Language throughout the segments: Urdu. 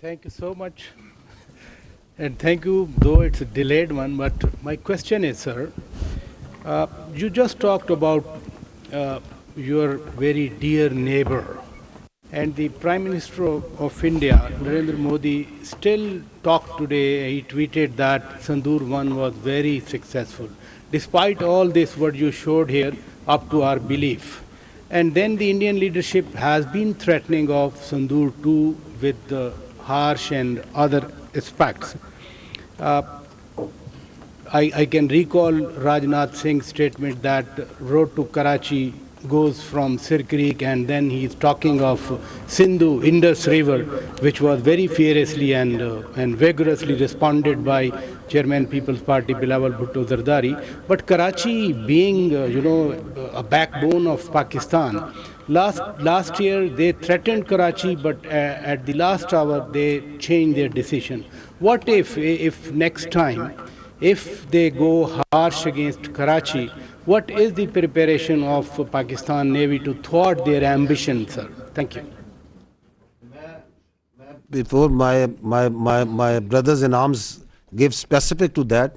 Thank you so much. And thank you, though it's a delayed one, but my question is, sir, you just talked about your very dear neighbor, and the Prime Minister of India, Narendra Modi, still talked today. He tweeted that Sandur 1 was very successful, despite all this what you showed here, up to our belief. And then the Indian leadership has been threatening of Sandur 2 with the harsh and other aspects. I can recall Rajnath Singh's statement that road to Karachi goes from Sir Creek, and then he's talking of Sindhu, Indus River, which was very furiously and vigorously responded by Chairman People's Party Bilawal Bhutto Zardari. But Karachi being, a backbone of Pakistan, last year they threatened Karachi, but at the last hour they changed their decision. What if next time, if they go harsh against Karachi, what is the preparation of Pakistan Navy to thwart their ambition, sir? Thank you. Before my brothers in arms give specific to that,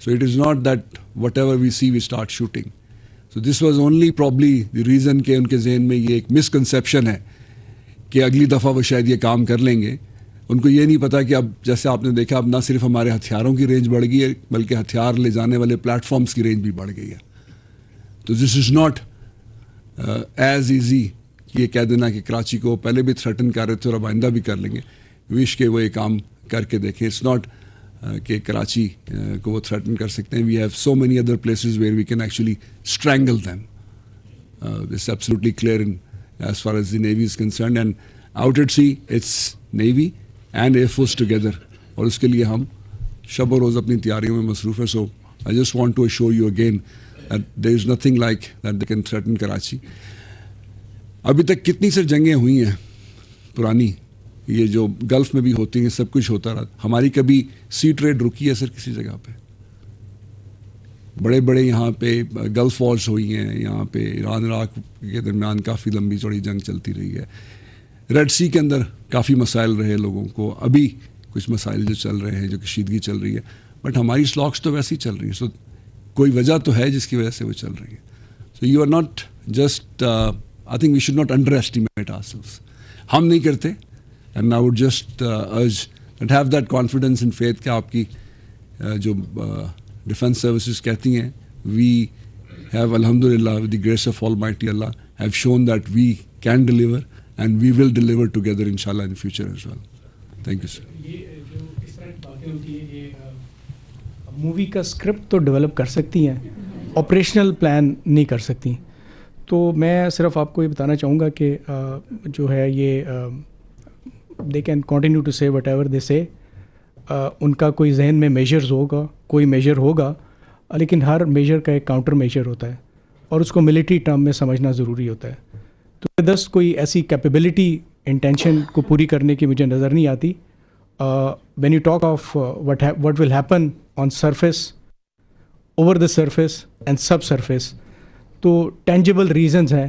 So it is not that whatever we see we start shooting. So this was only probably the reason کہ ان کے ذہن میں یہ ایک مسکنسیپشن ہے کہ اگلی دفعہ وہ شاید یہ کام کر لیں گے. ان کو یہ نہیں پتا کہ اب جیسے آپ نے دیکھا اب نہ صرف ہمارے ہتھیاروں کی رینج بڑھ گئی ہے بلکہ ہتھیار لے جانے والے پلیٹ فارمز کی رینج بھی بڑھ گئی ہے. تو دس از ناٹ ایز ایزی یہ کہہ دینا کہ کراچی کو پہلے بھی تھریٹن کر رہے تھے اور اب آئندہ بھی کر لیں گے. وش کہ وہ یہ کام کر کے دیکھیں. اٹس ناٹ کہ کراچی کو وہ تھریٹن کر سکتے ہیں. We have so many other places where we can actually strangle them. This absolutely clear in as far as the navy is concerned. And out at sea it's navy and air force together, اور اس کے لیے ہم شب و روز اپنی تیاریوں میں مصروف ہیں. So I just want to show you again that there is nothing like that they can threaten Karachi. ابھی تک کتنی ساری جنگیں ہوئی ہیں پرانی, یہ جو گلف میں بھی ہوتی ہیں, سب کچھ ہوتا رہا. ہماری کبھی سی ٹریڈ رکی ہے سر کسی جگہ پہ؟ بڑے بڑے یہاں پہ گلف وارز ہوئی ہیں, یہاں پہ ایران عراق کے درمیان کافی لمبی چوڑی جنگ چلتی رہی ہے. ریڈ سی کے اندر کافی مسائل رہے لوگوں کو, ابھی کچھ مسائل جو چل رہے ہیں, جو کشیدگی چل رہی ہے, بٹ ہماری سلاکس تو ویسے ہی چل رہی ہیں. سو کوئی وجہ تو ہے جس کی وجہ سے وہ چل رہی ہیں. So you are not just I think we should not underestimate ourselves. ہم نہیں کرتے. And I would just urge that have that confidence in faith کہ آپ کی جو ڈیفینس سروسز کہتی ہیں, وی ہیو الحمد للہ with the grace of almighty Allah have shown that we can deliver and we will deliver together ان شاء اللہ in future as well. Thank you sir. یہ جو اس طرح کی باتیں ہوتی ہیں, یہ مووی کا اسکرپٹ تو ڈیولپ کر سکتی ہیں, آپریشنل پلان نہیں کر سکتی. تو میں صرف آپ کو یہ بتانا چاہوں گا کہ جو ہے یہ دے کین کنٹینیو ٹو سے وٹ ایور دے سے. ان کا کوئی ذہن میں میجرز ہوگا, کوئی میجر ہوگا, لیکن ہر میجر کا ایک کاؤنٹر میجر ہوتا ہے اور اس کو ملٹری ٹرم میں سمجھنا ضروری ہوتا ہے. تو 10 کوئی ایسی کیپیبلٹی انٹینشن کو پوری کرنے کی مجھے نظر نہیں آتی. When you talk of what will happen on surface, over the surface and sub surface, تو ٹینجیبل ریزنز ہیں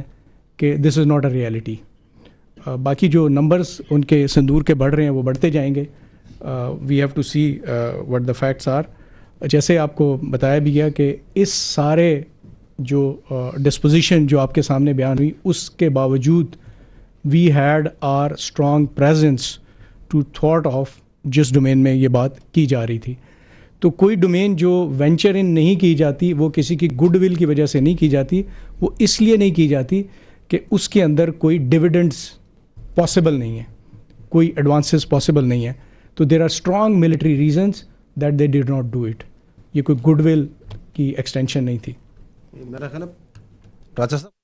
کہ دس از ناٹ اے ریئلٹی. باقی جو نمبرز ان کے صندور کے بڑھ رہے ہیں وہ بڑھتے جائیں گے. We have to see what the facts are. جیسے آپ کو بتایا بھی گیا کہ اس سارے جو ڈسپوزیشن جو آپ کے سامنے بیان ہوئی, اس کے باوجود we had our strong presence to thought of جس ڈومین میں یہ بات کی جا رہی تھی. تو کوئی ڈومین جو وینچر ان نہیں کی جاتی وہ کسی کی گڈ ول کی وجہ سے نہیں کی جاتی, وہ اس لیے نہیں کی جاتی کہ اس کے اندر کوئی ڈویڈنڈس پاسبل نہیں ہے, کوئی ایڈوانسز پاسبل نہیں ہے. تو there are strong military reasons that they did not do it. یہ کوئی گڈ ول کی ایکسٹینشن نہیں تھی. میرا خیال ہے راجا صاحب